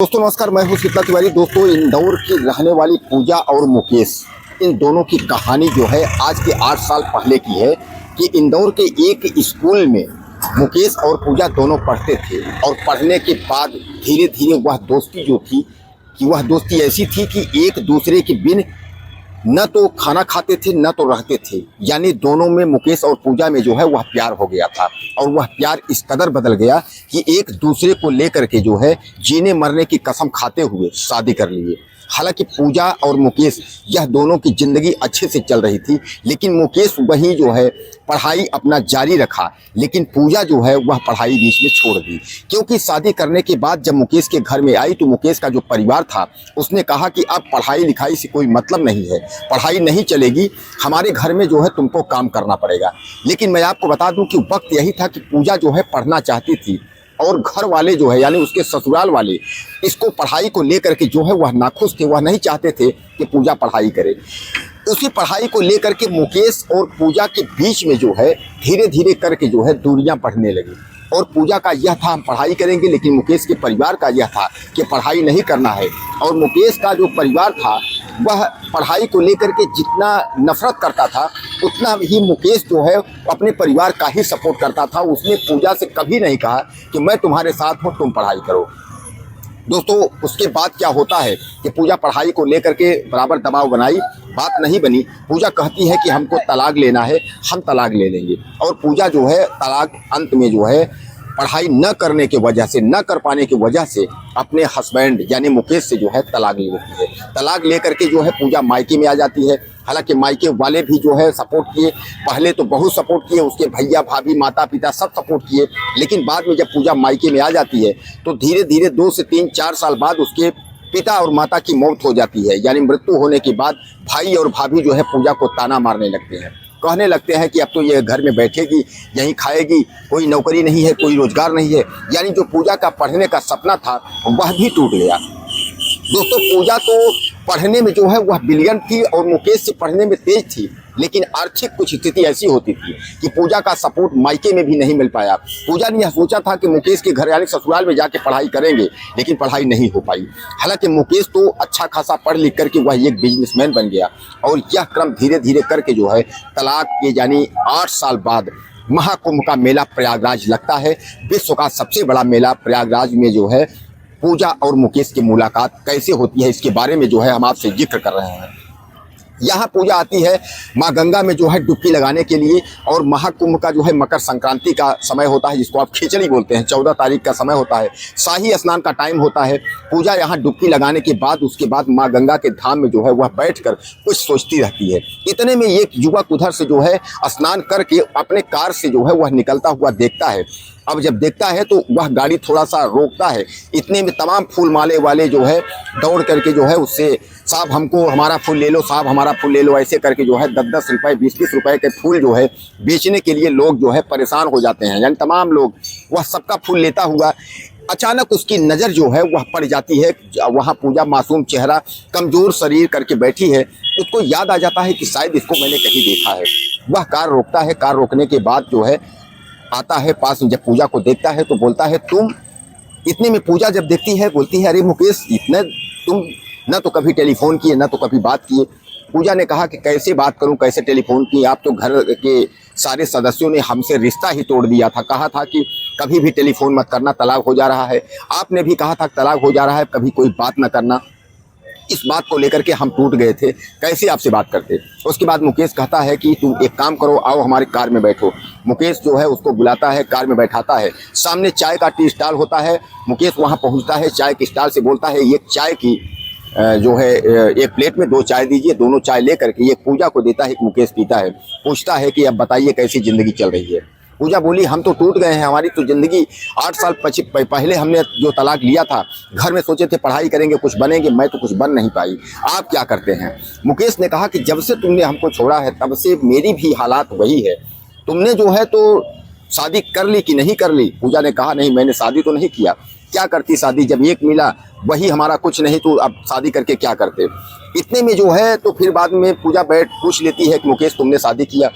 दोस्तों नमस्कार, मैं हूं शीतला तिवारी। दोस्तों इंदौर की रहने वाली पूजा और मुकेश, इन दोनों की कहानी जो है आज के 8 साल पहले की है कि इंदौर के एक स्कूल में मुकेश और पूजा दोनों पढ़ते थे और पढ़ने के बाद धीरे धीरे वह दोस्ती जो थी कि वह दोस्ती ऐसी थी कि एक दूसरे के बिन न तो खाना खाते थे न तो रहते थे। यानी दोनों में, मुकेश और पूजा में जो है वह प्यार हो गया था और वह प्यार इस कदर बदल गया कि एक दूसरे को लेकर के जो है जीने मरने की कसम खाते हुए शादी कर लिए। हालांकि पूजा और मुकेश यह दोनों की ज़िंदगी अच्छे से चल रही थी, लेकिन मुकेश वही जो है पढ़ाई अपना जारी रखा, लेकिन पूजा जो है वह पढ़ाई बीच में छोड़ दी। क्योंकि शादी करने के बाद जब मुकेश के घर में आई तो मुकेश का जो परिवार था उसने कहा कि अब पढ़ाई लिखाई से कोई मतलब नहीं है, पढ़ाई नहीं चलेगी, हमारे घर में जो है तुमको काम करना पड़ेगा। लेकिन मैं आपको बता दूं कि वक्त यही था कि पूजा जो है पढ़ना चाहती थी और घर वाले जो है यानी उसके ससुराल वाले इसको पढ़ाई को लेकर के जो है वह नाखुश थे, वह नहीं चाहते थे कि पूजा पढ़ाई करे। उसी पढ़ाई को लेकर के मुकेश और पूजा के बीच में जो है धीरे धीरे करके जो है दूरियां बढ़ने लगी। और पूजा का यह था हम पढ़ाई करेंगे, लेकिन मुकेश के परिवार का यह था कि पढ़ाई नहीं करना है। और मुकेश का जो परिवार था वह पढ़ाई को लेकर के जितना नफरत करता था उतना ही मुकेश जो है अपने परिवार का ही सपोर्ट करता था। उसने पूजा से कभी नहीं कहा कि मैं तुम्हारे साथ हूँ, तुम पढ़ाई करो। दोस्तों उसके बाद क्या होता है कि पूजा पढ़ाई को लेकर के बराबर दबाव बनाई, बात नहीं बनी। पूजा कहती है कि हमको तलाक लेना है, हम तलाक ले लेंगे। और पूजा जो है तलाक अंत में जो है पढ़ाई न करने की वजह से, न कर पाने की वजह से अपने हस्बैंड यानी मुकेश से जो है तलाक ले लेती है। तलाक लेकर के जो है पूजा मायके में आ जाती है। हालांकि मायके वाले भी जो है सपोर्ट किए, पहले तो बहुत सपोर्ट किए, उसके भैया भाभी माता पिता सब सपोर्ट किए, लेकिन बाद में जब पूजा मायके में आ जाती है तो धीरे धीरे 2 से 3 4 साल बाद उसके पिता और माता की मौत हो जाती है। यानी मृत्यु होने के बाद भाई और भाभी जो है पूजा को ताना मारने लगते हैं, कहने लगते हैं कि अब तो ये घर में बैठेगी, यहीं खाएगी, कोई नौकरी नहीं है, कोई रोजगार नहीं है। यानी जो पूजा का पढ़ने का सपना था वह भी टूट गया। दोस्तों पूजा तो पढ़ने में जो है वह ब्रिलियंट थी और मुकेश से पढ़ने में तेज थी, लेकिन आर्थिक कुछ स्थिति ऐसी होती थी कि पूजा का सपोर्ट मायके में भी नहीं मिल पाया। पूजा ने यह सोचा था कि मुकेश के घर यानी ससुराल में जाके पढ़ाई करेंगे, लेकिन पढ़ाई नहीं हो पाई। हालांकि मुकेश तो अच्छा खासा पढ़ लिख करके वह एक बिजनेसमैन बन गया। और यह क्रम धीरे धीरे करके जो है तलाक के यानी 8 साल बाद महाकुंभ का मेला प्रयागराज लगता है। विश्व का सबसे बड़ा मेला प्रयागराज में जो है पूजा और मुकेश की मुलाकात कैसे होती है इसके बारे में जो है हम आपसे जिक्र कर रहे हैं। यहाँ पूजा आती है माँ गंगा में जो है डुबकी लगाने के लिए, और महाकुंभ का जो है मकर संक्रांति का समय होता है जिसको आप खिचड़ी बोलते हैं, 14 तारीख का समय होता है, शाही स्नान का टाइम होता है। पूजा यहाँ डुबकी लगाने के बाद उसके बाद माँ गंगा के धाम में जो है वह बैठकर कुछ सोचती रहती है। इतने में एक युवक उधर से जो है स्नान करके अपने कार से जो है वह निकलता हुआ देखता है। अब जब देखता है तो वह गाड़ी थोड़ा सा रोकता है। इतने में तमाम फूल माले वाले जो है दौड़ करके जो है उससे, साहब हमको हमारा फूल ले लो, साहब हमारा फूल ले लो, ऐसे करके जो है 10-10 रुपये 20-20 रुपये के फूल जो है बेचने के लिए लोग जो है परेशान हो जाते हैं। यानी तमाम लोग, वह सबका फूल लेता हुआ अचानक उसकी नज़र जो है वह पड़ जाती है। वहाँ पूजा मासूम चेहरा, कमज़ोर शरीर करके बैठी है। उसको याद आ जाता है कि शायद इसको मैंने कहीं देखा है। वह कार रोकता है। कार रोकने के बाद जो है आता है पास, जब पूजा को देखता है तो बोलता है तुम। इतने में पूजा जब देखती है बोलती है अरे मुकेश, इतने तुम न तो कभी टेलीफोन किए न तो कभी बात किए। पूजा ने कहा कि कैसे बात करूं, कैसे टेलीफोन किए, आप तो घर के सारे सदस्यों ने हमसे रिश्ता ही तोड़ दिया था, कहा था कि कभी भी टेलीफोन मत करना, तलाक हो जा रहा है, आपने भी कहा था तलाक हो जा रहा है, कभी कोई बात न करना। इस बात को लेकर के हम टूट गए थे, कैसे आपसे बात करते। उसके बाद मुकेश कहता है कि तुम एक काम करो, आओ हमारी कार में बैठो। मुकेश जो है उसको बुलाता है, कार में बैठाता है। सामने चाय का टी स्टॉल होता है। मुकेश वहाँ पहुँचता है, चाय के स्टॉल से बोलता है एक चाय की जो है एक प्लेट में 2 चाय दीजिए। दोनों चाय लेकर के एक पूजा को देता है, एक मुकेश पीता है। पूछता है कि अब बताइए कैसी ज़िंदगी चल रही है। पूजा बोली हम तो टूट गए हैं, हमारी तो ज़िंदगी 8 साल पहले हमने जो तलाक लिया था, घर में सोचे थे पढ़ाई करेंगे कुछ बनेंगे, मैं तो कुछ बन नहीं पाई, आप क्या करते हैं। मुकेश ने कहा कि जब से तुमने हमको छोड़ा है तब से मेरी भी हालात वही है। तुमने जो है तो शादी कर ली कि नहीं कर ली। पूजा ने कहा नहीं, मैंने शादी तो नहीं किया। क्या करती शादी, जब एक मिला वही हमारा कुछ नहीं, तो अब शादी करके क्या करते। इतने में जो है तो फिर बाद में पूजा बैठ पूछ लेती है कि मुकेश तुमने शादी किया।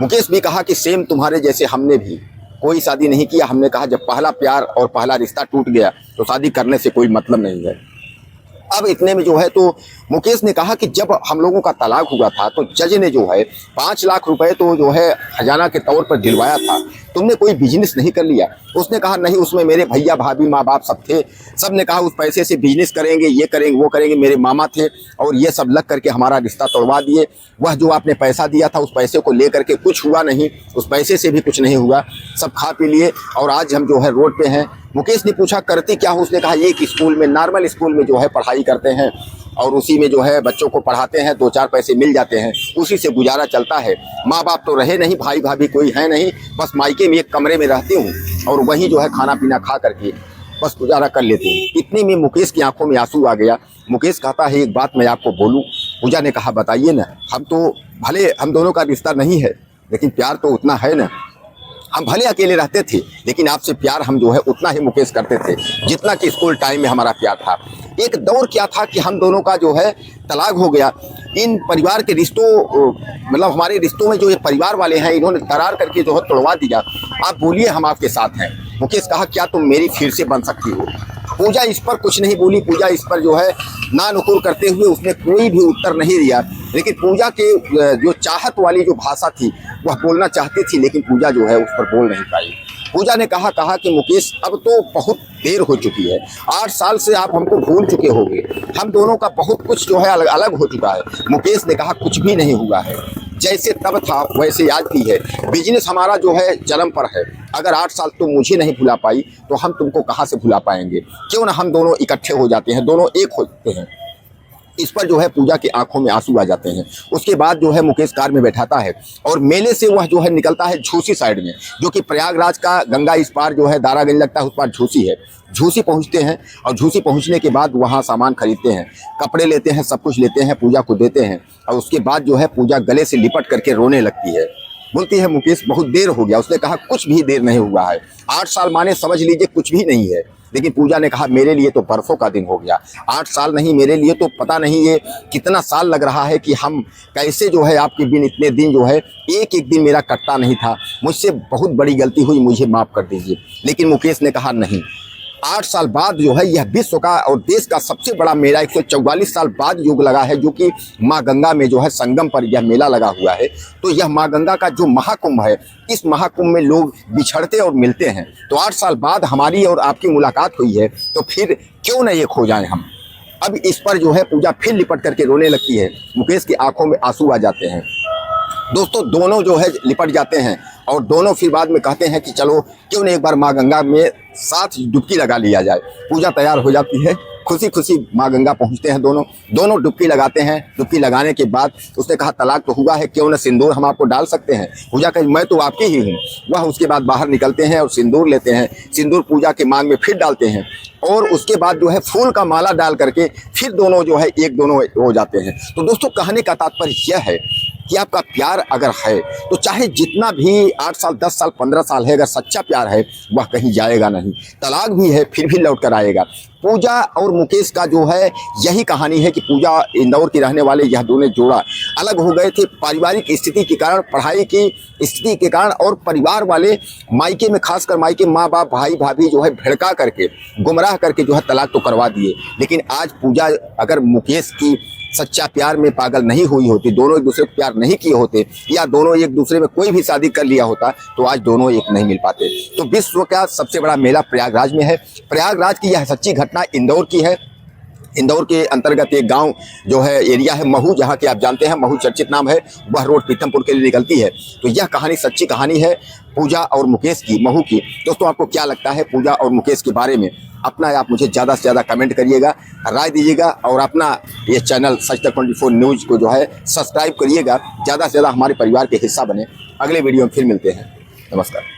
मुकेश भी कहा कि सेम तुम्हारे जैसे हमने भी कोई शादी नहीं किया। हमने कहा जब पहला प्यार और पहला रिश्ता टूट गया तो शादी करने से कोई मतलब नहीं है। अब इतने में जो है तो मुकेश ने कहा कि जब हम लोगों का तलाक हुआ था तो जज ने जो है 5 लाख रुपए तो जो है खजाना के तौर पर दिलवाया था, तुमने कोई बिजनेस नहीं कर लिया? उसने कहा नहीं, उसमें मेरे भैया भाभी माँ बाप सब थे, सब ने कहा उस पैसे से बिजनेस करेंगे, ये करेंगे वो करेंगे। मेरे मामा थे और ये सब लग करके हमारा रिश्ता तोड़वा दिए। वह जो आपने पैसा दिया था उस पैसे को ले करके कुछ हुआ नहीं, उस पैसे से भी कुछ नहीं हुआ, सब खा पी लिए और आज हम जो है रोड पे हैं। मुकेश ने पूछा करते क्या हो? उसने कहा एक स्कूल में, नॉर्मल स्कूल में जो है पढ़ाई करते हैं और उसी में जो है बच्चों को पढ़ाते हैं, 2-4 पैसे मिल जाते हैं, उसी से गुजारा चलता है। माँ बाप तो रहे नहीं, भाई भाभी कोई है नहीं, बस मायके में एक कमरे में रहती हूँ और वहीं जो है खाना पीना खा करके बस गुजारा कर लेती हूँ। इतने में मुकेश की आंखों में आंसू आ गया। मुकेश कहता है एक बात मैं आपको बोलूँ। पूजा ने कहा बताइए ना। हम तो भले हम दोनों का रिश्ता नहीं है लेकिन प्यार तो उतना है ना। हम भले अकेले रहते थे लेकिन आपसे प्यार हम जो है उतना ही मुकेश करते थे जितना कि स्कूल टाइम में हमारा प्यार था। एक दौर क्या था कि हम दोनों का जो है तलाक हो गया। इन परिवार के रिश्तों मतलब हमारे रिश्तों में जो ये परिवार वाले हैं इन्होंने दरार करके जो है तोड़वा दिया। आप बोलिए हम आपके साथ हैं। मुकेश कहा क्या तुम मेरी फिर से बन सकती हो? पूजा इस पर कुछ नहीं बोली। पूजा इस पर जो है ना नुकुर करते हुए उसने कोई भी उत्तर नहीं दिया। लेकिन पूजा के जो चाहत वाली जो भाषा थी वह बोलना चाहती थी लेकिन पूजा जो है उस पर बोल नहीं पाई। पूजा ने कहा कि मुकेश अब तो बहुत देर हो चुकी है, 8 साल से आप हमको भूल चुके होंगे, हम दोनों का बहुत कुछ जो है अलग हो चुका है। मुकेश ने कहा कुछ भी नहीं हुआ है, जैसे तब था वैसे आज भी है। बिजनेस हमारा जो है चरम पर है। अगर 8 साल तुम मुझे नहीं भुला पाई तो हम तुमको कहाँ से भुला पाएंगे? क्यों ना हम दोनों इकट्ठे हो जाते हैं, दोनों एक होते हैं। इस पर जो है पूजा की आंखों में आंसू आ जाते हैं। उसके बाद जो है मुकेश कार में बैठाता है और मेले से वह जो है निकलता है झूसी साइड में, जो कि प्रयागराज का गंगा इस पार जो है दारागंज लगता है, उस पार झूसी है। झूसी पहुंचते हैं और झूसी पहुंचने के बाद वहां सामान खरीदते हैं, कपड़े लेते हैं, सब कुछ लेते हैं, पूजा को देते हैं और उसके बाद जो है पूजा गले से लिपट करके रोने लगती है। बोलती है मुकेश बहुत देर हो गया। उसने कहा कुछ भी देर नहीं हुआ है, 8 साल माने समझ लीजिए कुछ भी नहीं है। लेकिन पूजा ने कहा मेरे लिए तो परसों का दिन हो गया, 8 साल नहीं, मेरे लिए तो पता नहीं ये कितना साल लग रहा है कि हम कैसे जो है आपके बिन इतने दिन जो है एक एक दिन मेरा कटता नहीं था। मुझसे बहुत बड़ी गलती हुई, मुझे माफ़ कर दीजिए। लेकिन मुकेश ने कहा नहीं, 8 साल बाद जो है यह विश्व का और देश का सबसे बड़ा मेला 144 साल बाद योग लगा है, जो कि माँ गंगा में जो है संगम पर यह मेला लगा हुआ है। तो यह माँ गंगा का जो महाकुंभ है, इस महाकुंभ में लोग बिछड़ते और मिलते हैं। तो 8 साल बाद हमारी और आपकी मुलाकात हुई है, तो फिर क्यों न एक हो जाए हम। अब इस पर जो है पूजा फिर लिपट करके रोने लगती है। मुकेश की आंखों में आंसू आ जाते हैं। दोस्तों दोनों जो है लिपट जाते हैं और दोनों फिर बाद में कहते हैं कि चलो क्यों नहीं एक बार माँ गंगा में साथ डुबकी लगा लिया जाए। पूजा तैयार हो जाती है, खुशी खुशी माँ गंगा पहुँचते हैं। दोनों डुबकी लगाते हैं। डुबकी लगाने के बाद उसने कहा तलाक तो हुआ है, क्यों न सिंदूर हम आपको डाल सकते हैं। पूजा कही मैं तो आपकी ही हूँ। वह उसके बाद बाहर निकलते हैं और सिंदूर लेते हैं। सिंदूर पूजा के मांग में फिर डालते हैं और उसके बाद जो है फूल का माला डाल करके फिर दोनों जो है एक दोनों हो जाते हैं। तो दोस्तों कहने का तात्पर्य यह है कि आपका प्यार अगर है तो चाहे जितना भी 8 साल 10 साल 15 साल है, अगर सच्चा प्यार है वह कहीं जाएगा नहीं। तलाक भी है फिर भी लौट कर आएगा। पूजा और मुकेश का जो है यही कहानी है कि पूजा इंदौर के रहने वाले यह दोनों जोड़ा अलग हो गए थे पारिवारिक स्थिति के कारण, पढ़ाई की स्थिति के कारण, और परिवार वाले मायके में खासकर मायके माँ बाप भाई भाभी जो है भिड़का करके गुमराह करके जो है तलाक तो करवा दिए। लेकिन आज पूजा अगर मुकेश की सच्चा प्यार में पागल नहीं हुई होती, दोनों एक दूसरे को प्यार नहीं किए होते, या दोनों एक दूसरे में कोई भी शादी कर लिया होता, तो आज दोनों एक नहीं मिल पाते। तो विश्व का सबसे बड़ा मेला प्रयागराज में है। प्रयागराज की यह सच्ची घटना इंदौर की है। इंदौर के अंतर्गत एक गांव जो है एरिया है महू, जहां के आप जानते हैं महू चर्चित नाम है। वह रोड पीथमपुर के लिए निकलती है। तो यह कहानी सच्ची कहानी है पूजा और मुकेश की, महू की। दोस्तों आपको क्या लगता है पूजा और मुकेश के बारे में? अपना आप मुझे ज़्यादा से ज़्यादा कमेंट करिएगा, राय दीजिएगा और अपना ये चैनल सच तक 24 न्यूज़ को जो है सब्सक्राइब करिएगा। ज़्यादा से ज़्यादा हमारे परिवार के हिस्सा बने। अगले वीडियो में फिर मिलते हैं। नमस्कार।